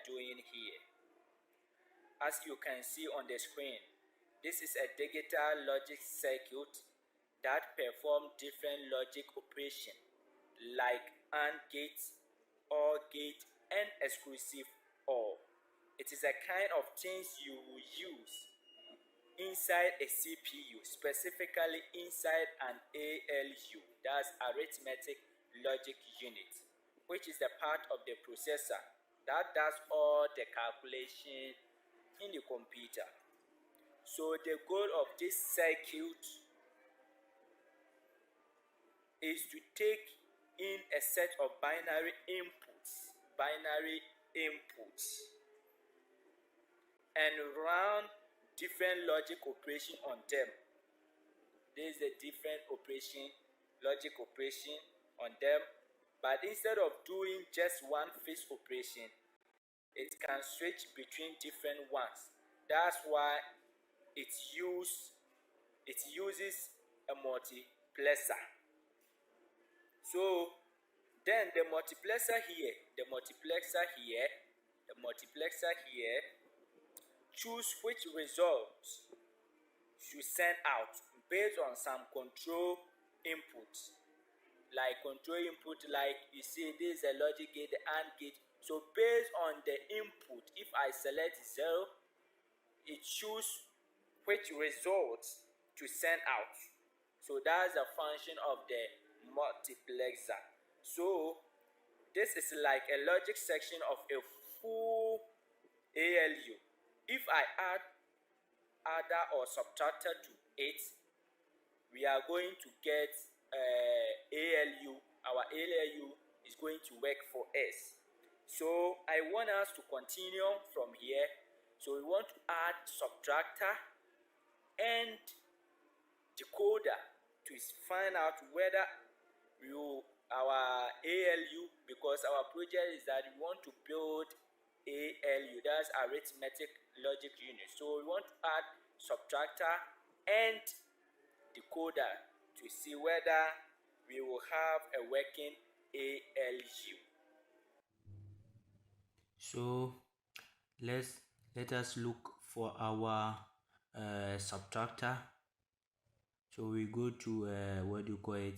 doing here. As you can see on the screen, this is a digital logic circuit that performs different logic operations like AND gate, OR gate, and exclusive OR. It is a kind of things you will use inside a CPU, specifically inside an aLU, that's arithmetic logic unit, which is the part of the processor that does all the calculation in the computer. So the goal of this circuit is to take in a set of binary inputs and run different logic operation on them. There is a different logic operation on them, but instead of doing just one fixed operation, it can switch between different ones. That's why it uses a multiplexer. So then the multiplexer here choose which results should send out based on some control inputs. Like you see, this is a logic gate, the AND gate. So based on the input, if I select 0, it chooses which results to send out. So that's a function of the multiplexer. So this is like a logic section of a full aLU. If I add adder or subtractor to it, we are going to get aLU. Our aLU is going to work for us. So I want us to continue from here. So we want to add subtractor and decoder to find out whether our aLU, because our project is that we want to build aLU, that's arithmetic logic unit. So we want to add subtractor and decoder to see whether we will have a working aLU. So let us look for our subtractor. So we go to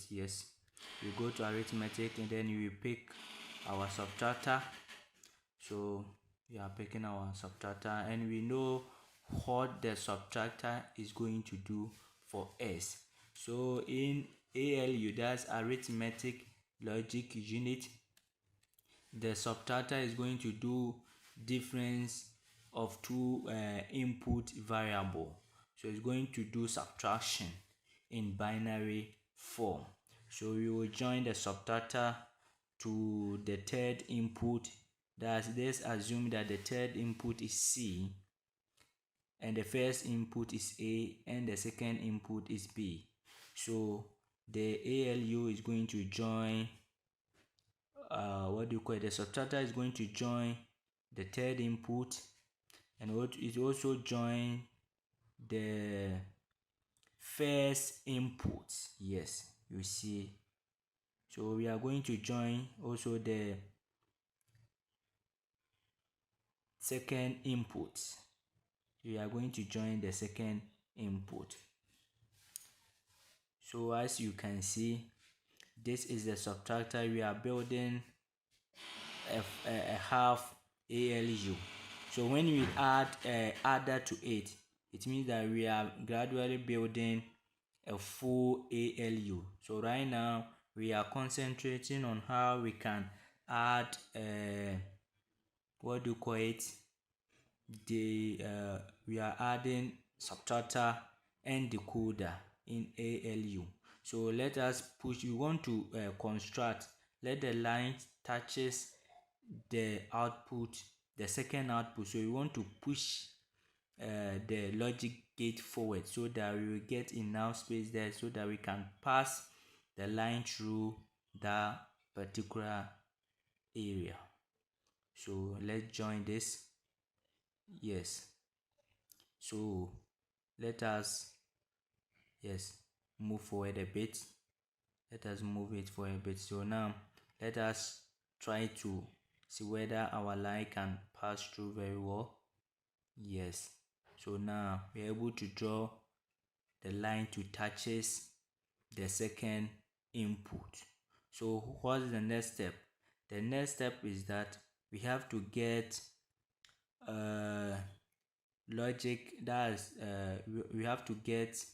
yes, we go to arithmetic and then we pick our subtractor. So we are picking our subtractor and we know what the subtractor is going to do for us. So in aLU, that's arithmetic logic unit, the subtractor is going to do difference of two input variable. So it's going to do subtraction in binary form. So we will join the subtractor to the third input. Let's assume that the third input is C and the first input is A and the second input is B. So the aLU is going to join the subtractor is going to join the third input, and it also join the first input. Yes, you see. So we are going to join also the second input. We are going to join the second input. So as you can see, this is the subtractor. We are building a half aLU. So when we add adder to it, it means that we are gradually building a full aLU. So right now we are concentrating on how we can add we are adding subtractor and decoder in aLU. So let us push. We want to construct, let the line touches the output, the second output. So we want to push the logic gate forward so that we will get enough space there so that we can pass the line through that particular area. So let's join this. Yes. So let us move forward a bit. Let us move it for a bit. So now let us try to See whether our line can pass through very well. Yes. So now we're able to draw the line to touches the second input. So what is the next step? The next step is that we have to get logic, that's we have to get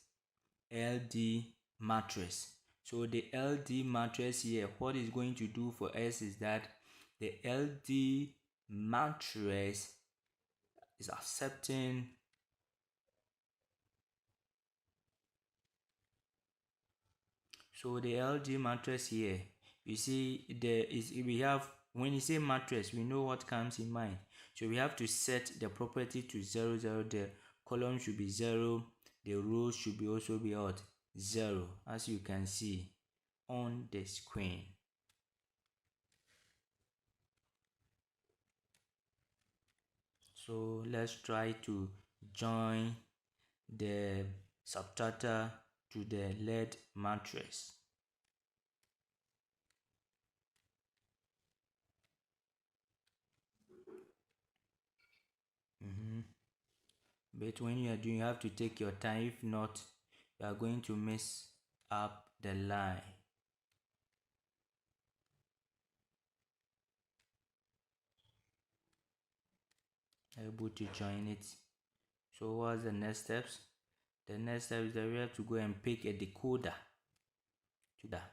LD matrix. So the LD matrix here, what it's going to do for us is that the LD matrix is accepting. So the LD matrix here, you see we have, when you say matrix, we know what comes in mind. So we have to set the property to 0, 0. The column should be 0. The rows should be also be what? 0, as you can see on the screen. So let's try to join the subtractor to the lead matrix. But when you are doing, you have to take your time. If not, you are going to mess up the line. Able to join it. So what's the next steps? The next step is that we have to go and pick a decoder to that.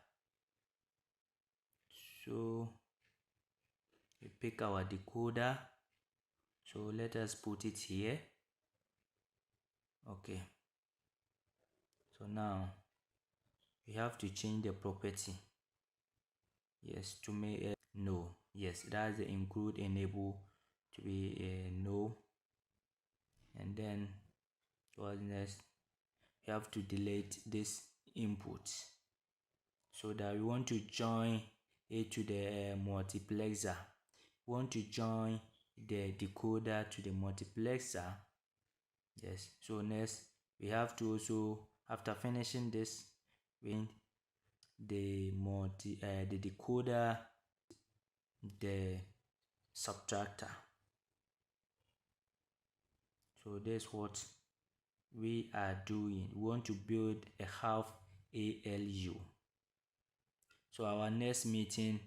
So we pick our decoder. So let us put it here. Okay. So now we have to change the property. Yes, to make no. Yes, that's the include enable to be a no. And then what's next? You have to delete this input, so that we want to join it to the multiplexer. We want to join the decoder to the multiplexer. Yes. So next we have to also, after finishing this, we the decoder, the subtractor. So this is what we are doing. We want to build a half aLu. So our next meeting,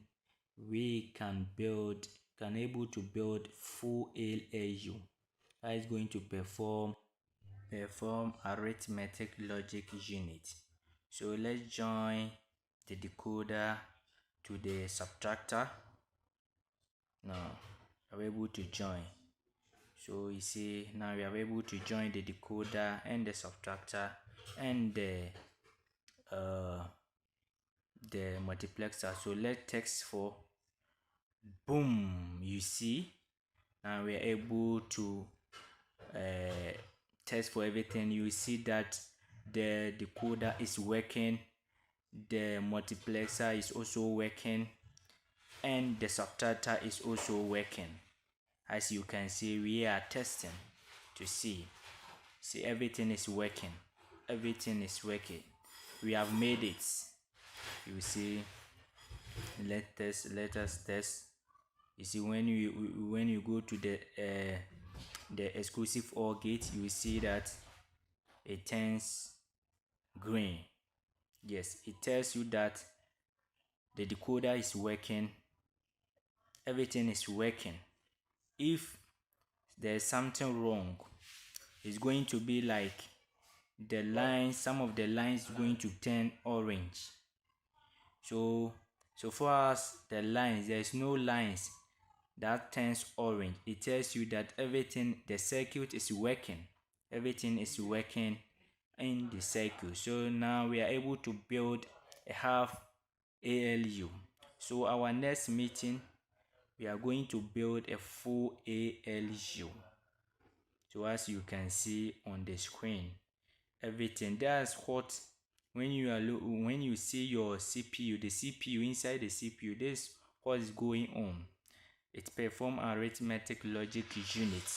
we can able to build full aLu. That is going to perform arithmetic logic unit. So let's join the decoder to the subtractor. Now we're able to join. So you see, now we are able to join the decoder and the subtractor and the multiplexer. So let's test for. Boom, you see, now we are able to test for everything. You see that the decoder is working, the multiplexer is also working, and the subtractor is also working. As you can see, we are testing to see everything is working. We have made it. You see, let us test. You see, when you go to the exclusive OR gate, you will see that it turns green. Yes, it tells you that the decoder is working, everything is working. If there's something wrong, it's going to be like the lines, some of the lines going to turn orange. So far as the lines, there's no lines that turns orange. It tells you that everything, the circuit is working. Everything is working in the circuit. So now we are able to build a half aLu. So our next meeting, we are going to build a full aLu. So as you can see on the screen, everything, that's what, when you see your CPU, the CPU inside the CPU, this is what is going on. It performs arithmetic logic units.